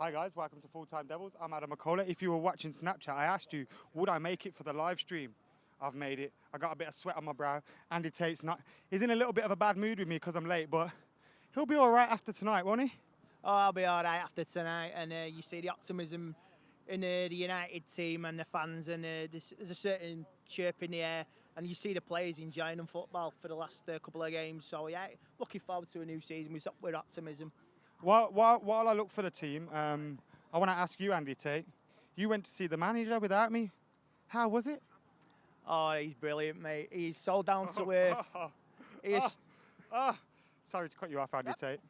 Hi guys, welcome to Full Time Devils. I'm Adam McCullough. If you were watching Snapchat, I asked you, would I make it for the live stream? I've made it. I got a bit of sweat on my brow. Andy Tate's he's in a little bit of a bad mood with me because I'm late, but he'll be all right after tonight, won't he? Oh, I'll be all right after tonight. And you see the optimism in the United team and the fans, and there's a certain chirp in the air. And you see the players enjoying football for the last couple of games. So, yeah, looking forward to a new season with optimism. While I look for the team, I want to ask you, Andy Tate. You went to see the manager without me. How was it? Oh, he's brilliant, mate. He's so down to earth. Sorry to cut you off, Andy Tate.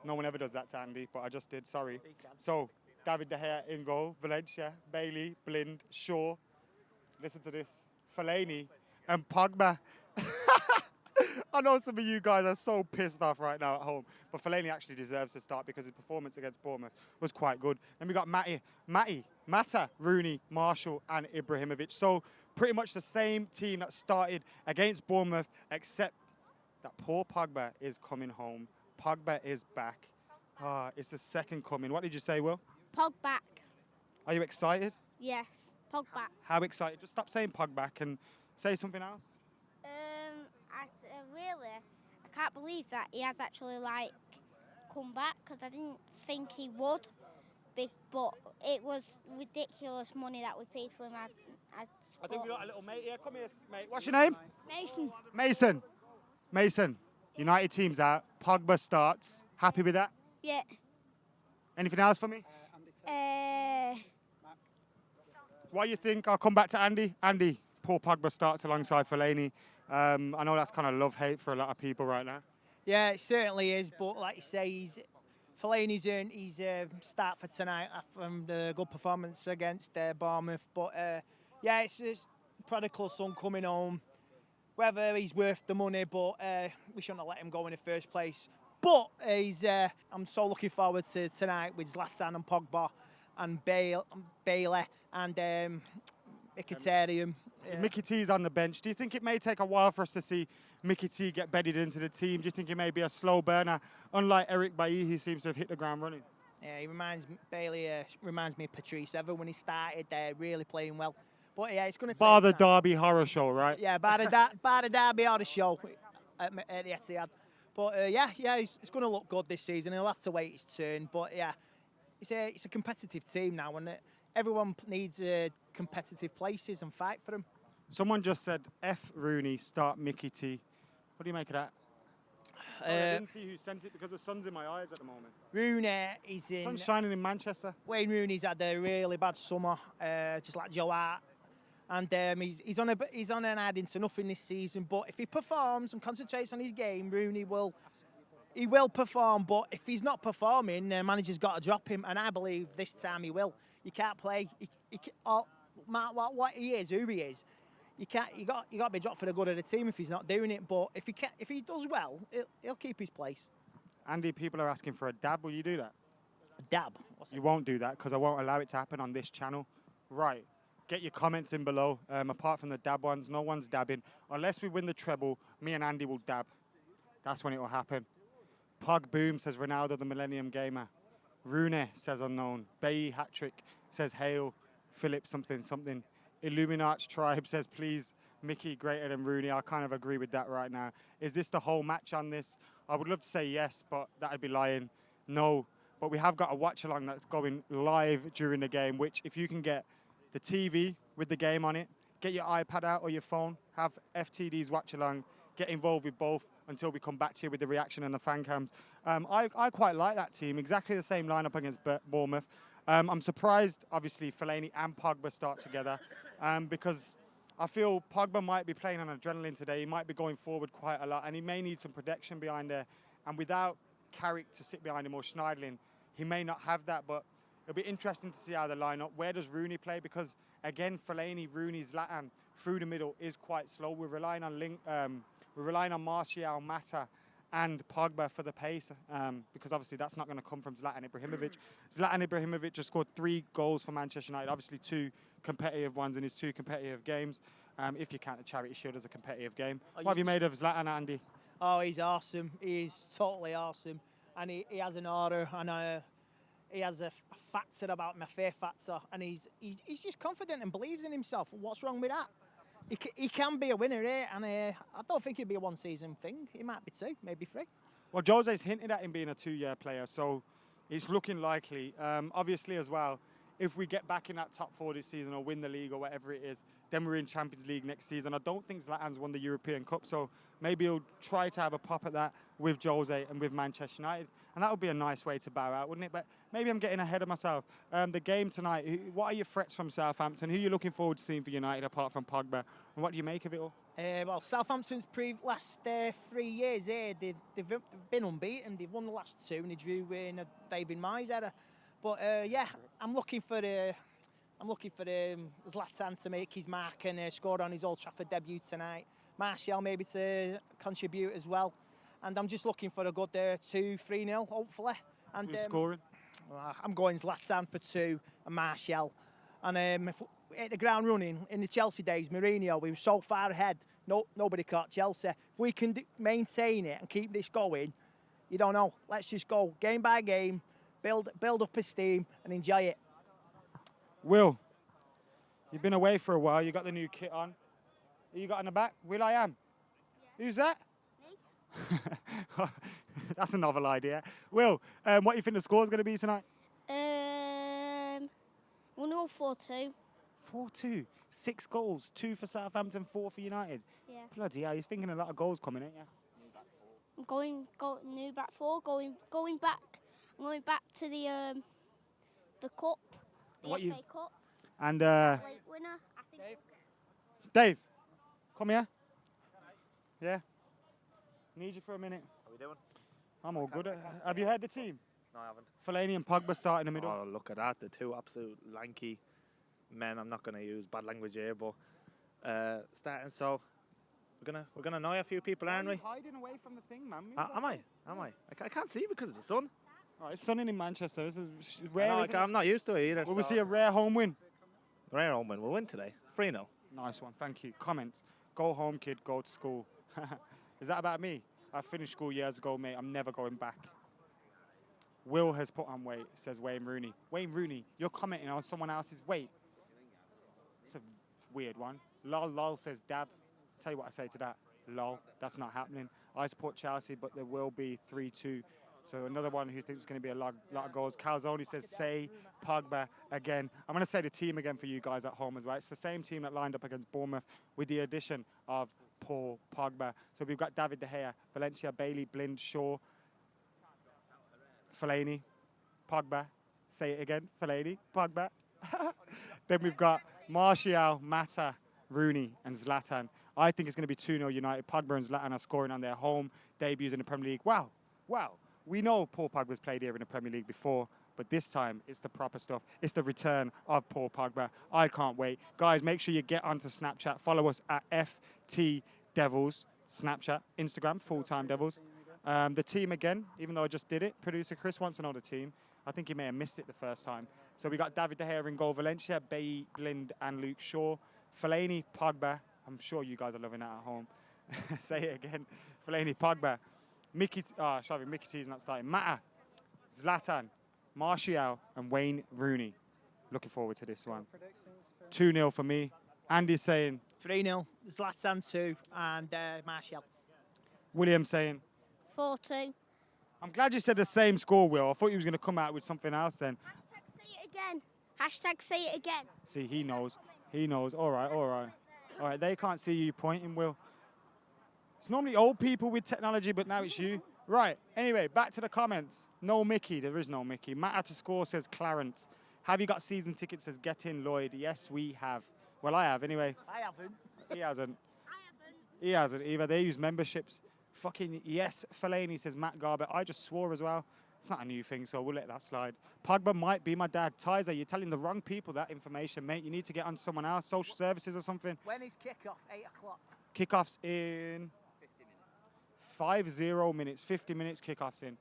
No one ever does that to Andy, but I just did, sorry. So, David De Gea in goal, Valencia, Bailey, Blind, Shaw. Listen to this. Fellaini and Pogba. I know some of you guys are so pissed off right now at home, but Fellaini actually deserves to start because his performance against Bournemouth was quite good. Then we got Mata, Rooney, Marshall, and Ibrahimovic. So pretty much the same team that started against Bournemouth, except that poor Pogba is coming home. Pogba is back. It's the second coming. What did you say, Will? Pogba. Are you excited? Yes, Pogba. How excited? Just stop saying Pogba and say something else. I can't believe that he has actually come back because I didn't think he would. But it was ridiculous money that we paid for him. I think we got a little mate here. Come here, mate. What's your name? Mason. Mason. United team's out. Pogba starts. Happy with that? Yeah. Anything else for me? What do you think? I'll come back to Andy. Andy, poor Pogba starts alongside Fellaini. I know that's kind of love-hate for a lot of people right now. Yeah, it certainly is. But like you say, Fellaini's earned his start for tonight from the good performance against Bournemouth. But yeah, it's his prodigal son coming home. Whether he's worth the money, but we shouldn't have let him go in the first place. But I'm so looking forward to tonight with Zlatan and Pogba and Bailey and Mkhitaryan. Yeah. Mickey T's on the bench. Do you think it may take a while for us to see Mickey T get bedded into the team? Do you think it may be a slow burner, unlike Eric Bailly, who seems to have hit the ground running? Yeah, Bailey reminds me of Patrice Evra when he started there, really playing well. But yeah, it's going to take Bar the time. Derby horror show, right? Yeah, bar the Derby horror show at the Etihad. But it's going to look good this season. He'll have to wait his turn. But yeah, it's a competitive team now, and everyone needs competitive places and fight for them. Someone just said, F Rooney, start Mickey T. What do you make of that? I didn't see who sent it because the sun's in my eyes at the moment. Rooney is in... Sun's shining in Manchester. Wayne Rooney's had a really bad summer, just like Joe Hart. And he's on an adding to nothing this season. But if he performs and concentrates on his game, Rooney will perform. But if he's not performing, the manager's got to drop him. And I believe this time he will. You can't play. What he is, who he is. You got to be dropped for the good of the team if he's not doing it. But if he does well, he'll keep his place. Andy, people are asking for a dab. Will you do that? A dab? You won't do that because I won't allow it to happen on this channel. Right. Get your comments in below. Apart from the dab ones, no one's dabbing. Unless we win the treble, me and Andy will dab. That's when it will happen. Pog Boom says Ronaldo the Millennium Gamer. Rooney says unknown. Bay Hat-trick says hail. Philip something. Illuminati Tribe says please Mickey greater than Rooney. I kind of agree with that right now. Is this the whole match on this? I would love to say yes, but that'd be lying. No. But we have got a watch along that's going live during the game, which if you can get the TV with the game on it, get your iPad out or your phone, have FTD's watch along, get involved with both until we come back to you with the reaction and the fan cams. I quite like that team, exactly the same lineup against Bournemouth. I'm surprised, obviously, Fellaini and Pogba start together because I feel Pogba might be playing on adrenaline today. He might be going forward quite a lot and he may need some protection behind there. And without Carrick to sit behind him or Schneidlin, he may not have that, but it'll be interesting to see how they line up. Where does Rooney play? Because, again, Fellaini, Rooney, Zlatan through the middle is quite slow. We're relying on Martial, Mata, and Pogba for the pace because, obviously, that's not going to come from Zlatan Ibrahimovic. Zlatan Ibrahimovic just scored 3 goals for Manchester United, obviously 2 competitive ones in his 2 competitive games. If you count the Charity Shield as a competitive game. What have you made of Zlatan, Andy? Oh, he's awesome. He's totally awesome. And he has an order and he has a factor about him, a fear factor, and he's just confident and believes in himself. What's wrong with that? He can be a winner here, and I don't think it'll be a one-season thing. It might be 2, maybe 3. Well, Jose's hinted at him being a 2-year player, so it's looking likely. Obviously, as well, if we get back in that top 4 this season or win the league or whatever it is, then we're in Champions League next season. I don't think Zlatan's won the European Cup, so maybe he'll try to have a pop at that with Jose and with Manchester United. And that would be a nice way to bow out, wouldn't it? But maybe I'm getting ahead of myself. The game tonight, what are your threats from Southampton? Who are you looking forward to seeing for United apart from Pogba? And what do you make of it all? Well, Southampton's last 3 years here, they've been unbeaten. They've won the last 2 and they drew in a David Moyes era. But yeah, I'm looking for Zlatan to make his mark and score on his Old Trafford debut tonight. Martial maybe to contribute as well. And I'm just looking for a good 2-3-0, hopefully. And Who's scoring? I'm going Zlatan for 2 and Martial. And if we hit the ground running, in the Chelsea days, Mourinho, we were so far ahead, nobody caught Chelsea. If we can maintain it and keep this going, you don't know. Let's just go game by game, build up his steam and enjoy it. Will, you've been away for a while. You got the new kit on. Who you got in the back? Will I Am. Yeah. Who's that? Me. That's a novel idea. Will, what do you think the score's going to be tonight? We'll know 4-2. 4-2. 6 goals. 2 for Southampton, 4 for United. Yeah. Bloody hell, he's thinking a lot of goals coming, ain't you? I'm going new back 4. Going back. I'm going back to the cup. The FA Cup. And Late winner. I think. Dave, come here. Yeah. Need you for a minute. How are we doing? I'm all good. Have you heard the team? No, I haven't. Fellaini and Pogba start in the middle. Oh, look at that. The 2 absolute lanky men. I'm not going to use bad language here, but starting. So we're gonna annoy a few people, aren't we? Hiding away from the thing, man. Am I? I can't see because of the sun. Oh, it's sunning in Manchester. This is I rare. know, Isn't I'm not used to it either. Will we see a rare home win? Rare home win. We'll win today. 3-0. Nice one. Thank you. Comments. Go home, kid. Go to school. Is that about me? I finished school years ago, mate. I'm never going back. Will has put on weight, says Wayne Rooney. Wayne Rooney, you're commenting on someone else's weight. It's a weird one. Lol says Dab. Tell you what I say to that. Lol, that's not happening. I support Chelsea, but there will be 3-2. So another one who thinks it's going to be a lot of goals. Calzone says, say Pogba again. I'm going to say the team again for you guys at home as well. It's the same team that lined up against Bournemouth with the addition of Paul Pogba. So we've got David De Gea, Valencia, Bailey, Blind, Shaw, Fellaini, Pogba. Say it again, Fellaini, Pogba. Then we've got Martial, Mata, Rooney and Zlatan. I think it's going to be 2-0 United. Pogba and Zlatan are scoring on their home debuts in the Premier League. Wow. We know Paul Pogba's played here in the Premier League before, but this time it's the proper stuff. It's the return of Paul Pogba. I can't wait. Guys, make sure you get onto Snapchat. Follow us at FTDevils. Snapchat, Instagram, FullTimeDEVILS. The team again, even though I just did it, producer Chris wants to know the team. I think he may have missed it the first time. So we got David De Gea in goal, Valencia, Bailly, Blind and Luke Shaw. Fellaini, Pogba. I'm sure you guys are loving that at home. Say it again. Fellaini, Pogba. Mickey T's not starting. Mata, Zlatan, Martial, and Wayne Rooney. Looking forward to this one. 2-0 for me. Andy's saying 3-0, Zlatan 2 and Martial. William saying 4-2. I'm glad you said the same score, Will. I thought you was going to come out with something else then. Hashtag say it again. Hashtag say it again. See, he knows. He knows. All right, they can't see you pointing, Will. It's normally old people with technology, but now it's you. Right, anyway, back to the comments. No Mickey, there is no Mickey. Matt to score says Clarence. Have you got season tickets says Get In Lloyd? Yes, we have. Well, I have anyway. I haven't. He hasn't. He hasn't either. They use memberships. Fucking yes, Fellaini says Matt Garber. I just swore as well. It's not a new thing, so we'll let that slide. Pogba might be my dad. Tizer, you're telling the wrong people that information, mate. You need to get on someone else, social services or something. When is kick-off? 8 o'clock. Kickoff's in 50 minutes. 50 minutes kickoffs in.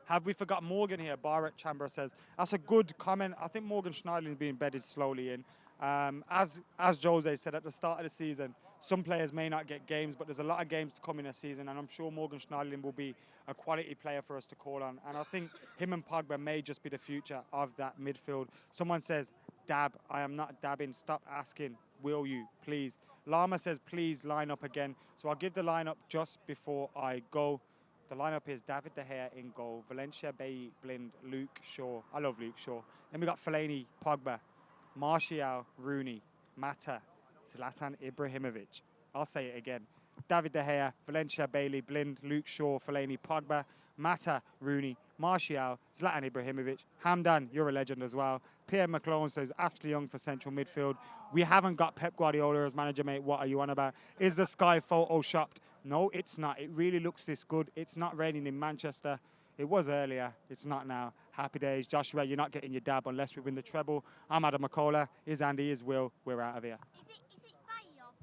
Have we forgot Morgan here? Barrett Chambra says. That's a good comment. I think Morgan Schneiderlin's being bedded slowly in. As Jose said at the start of the season, some players may not get games, but there's a lot of games to come in a season, and I'm sure Morgan Schneiderlin will be a quality player for us to call on. And I think him and Pogba may just be the future of that midfield. Someone says, dab. I am not dabbing. Stop asking. Will you, please? Lama says, please line up again. So I'll give the lineup just before I go. The lineup is David De Gea in goal, Valencia, Bailly, Blind, Luke Shaw. I love Luke Shaw. Then we got Fellaini, Pogba, Martial, Rooney, Mata, Zlatan Ibrahimovic. I'll say it again. David De Gea, Valencia, Bailly, Blind, Luke Shaw, Fellaini, Pogba, Mata, Rooney, Martial, Zlatan Ibrahimovic. Hamdan, you're a legend as well. Pierre McClone says Ashley Young for central midfield. We haven't got Pep Guardiola as manager, mate. What are you on about? Is the sky photoshopped? No, it's not. It really looks this good. It's not raining in Manchester. It was earlier. It's not now. Happy days. Joshua, you're not getting your dab unless we win the treble. I'm Adam McCullough. Is Andy, is Will. We're out of here. Is it